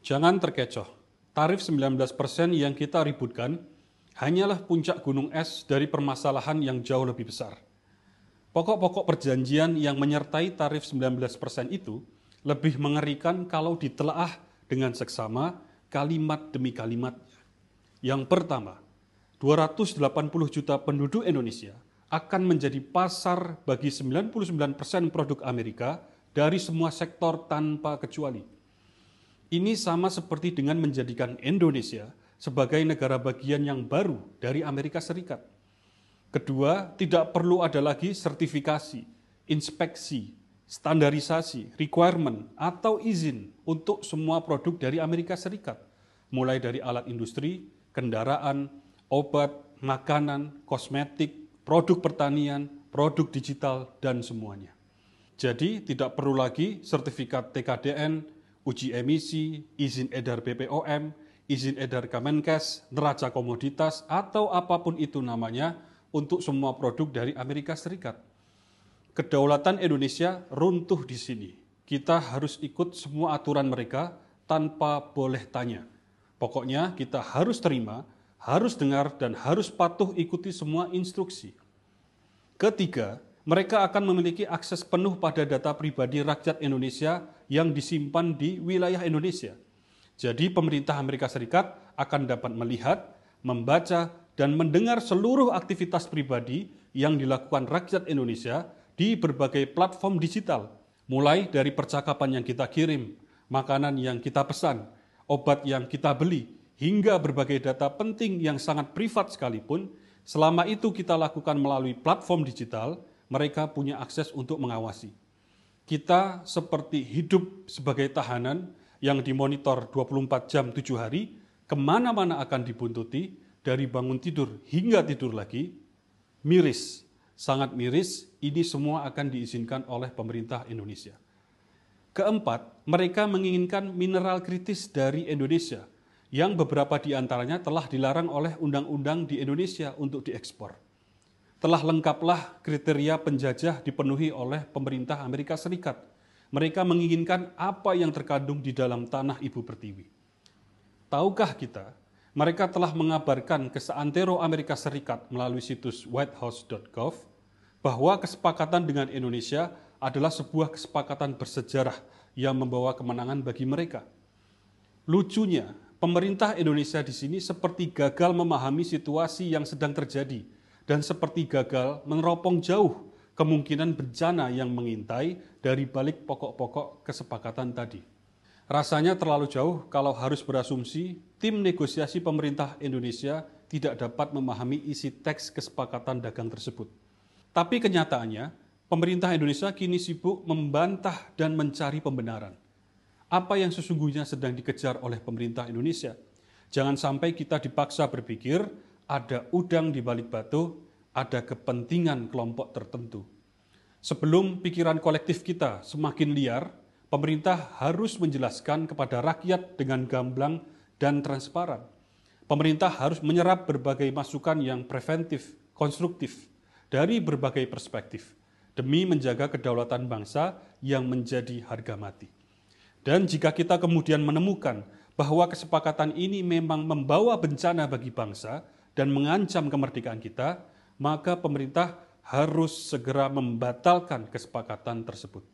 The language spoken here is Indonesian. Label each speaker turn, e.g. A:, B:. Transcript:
A: Jangan terkecoh, tarif 19% yang kita ributkan hanyalah puncak gunung es dari permasalahan yang jauh lebih besar. Pokok-pokok perjanjian yang menyertai tarif 19% itu lebih mengerikan kalau ditelaah dengan seksama kalimat demi kalimat. Yang pertama, 280 juta penduduk Indonesia akan menjadi pasar bagi 99% produk Amerika dari semua sektor tanpa kecuali. Ini sama seperti dengan menjadikan Indonesia sebagai negara bagian yang baru dari Amerika Serikat. Kedua, tidak perlu ada lagi sertifikasi, inspeksi, standarisasi, requirement, atau izin untuk semua produk dari Amerika Serikat, mulai dari alat industri, kendaraan, obat, makanan, kosmetik, produk pertanian, produk digital, dan semuanya. Jadi, tidak perlu lagi sertifikat TKDN, uji emisi, izin edar BPOM, izin edar Kemenkes, neraca komoditas, atau apapun itu namanya untuk semua produk dari Amerika Serikat. Kedaulatan Indonesia runtuh di sini. Kita harus ikut semua aturan mereka tanpa boleh tanya. Pokoknya kita harus terima, harus dengar, dan harus patuh ikuti semua instruksi. Ketiga, mereka akan memiliki akses penuh pada data pribadi rakyat Indonesia yang disimpan di wilayah Indonesia. Jadi pemerintah Amerika Serikat akan dapat melihat, membaca, dan mendengar seluruh aktivitas pribadi yang dilakukan rakyat Indonesia di berbagai platform digital, mulai dari percakapan yang kita kirim, makanan yang kita pesan, obat yang kita beli, hingga berbagai data penting yang sangat privat sekalipun, selama itu kita lakukan melalui platform digital, mereka punya akses untuk mengawasi. Kita seperti hidup sebagai tahanan yang dimonitor 24 jam 7 hari, kemana-mana akan dibuntuti, dari bangun tidur hingga tidur lagi, miris, sangat miris, ini semua akan diizinkan oleh pemerintah Indonesia. Keempat, mereka menginginkan mineral kritis dari Indonesia, yang beberapa di antaranya telah dilarang oleh undang-undang di Indonesia untuk diekspor. Telah lengkaplah kriteria penjajah dipenuhi oleh pemerintah Amerika Serikat. Mereka menginginkan apa yang terkandung di dalam tanah Ibu Pertiwi. Tahukah kita, mereka telah mengabarkan ke seantero Amerika Serikat melalui situs whitehouse.gov bahwa kesepakatan dengan Indonesia adalah sebuah kesepakatan bersejarah yang membawa kemenangan bagi mereka. Lucunya, pemerintah Indonesia di sini seperti gagal memahami situasi yang sedang terjadi dan seperti gagal meneropong jauh kemungkinan bencana yang mengintai dari balik pokok-pokok kesepakatan tadi. Rasanya terlalu jauh kalau harus berasumsi tim negosiasi pemerintah Indonesia tidak dapat memahami isi teks kesepakatan dagang tersebut. Tapi kenyataannya, pemerintah Indonesia kini sibuk membantah dan mencari pembenaran. Apa yang sesungguhnya sedang dikejar oleh pemerintah Indonesia? Jangan sampai kita dipaksa berpikir ada udang di balik batu, ada kepentingan kelompok tertentu. Sebelum pikiran kolektif kita semakin liar, pemerintah harus menjelaskan kepada rakyat dengan gamblang dan transparan. Pemerintah harus menyerap berbagai masukan yang preventif, konstruktif, dari berbagai perspektif, demi menjaga kedaulatan bangsa yang menjadi harga mati. Dan jika kita kemudian menemukan bahwa kesepakatan ini memang membawa bencana bagi bangsa dan mengancam kemerdekaan kita, maka pemerintah harus segera membatalkan kesepakatan tersebut.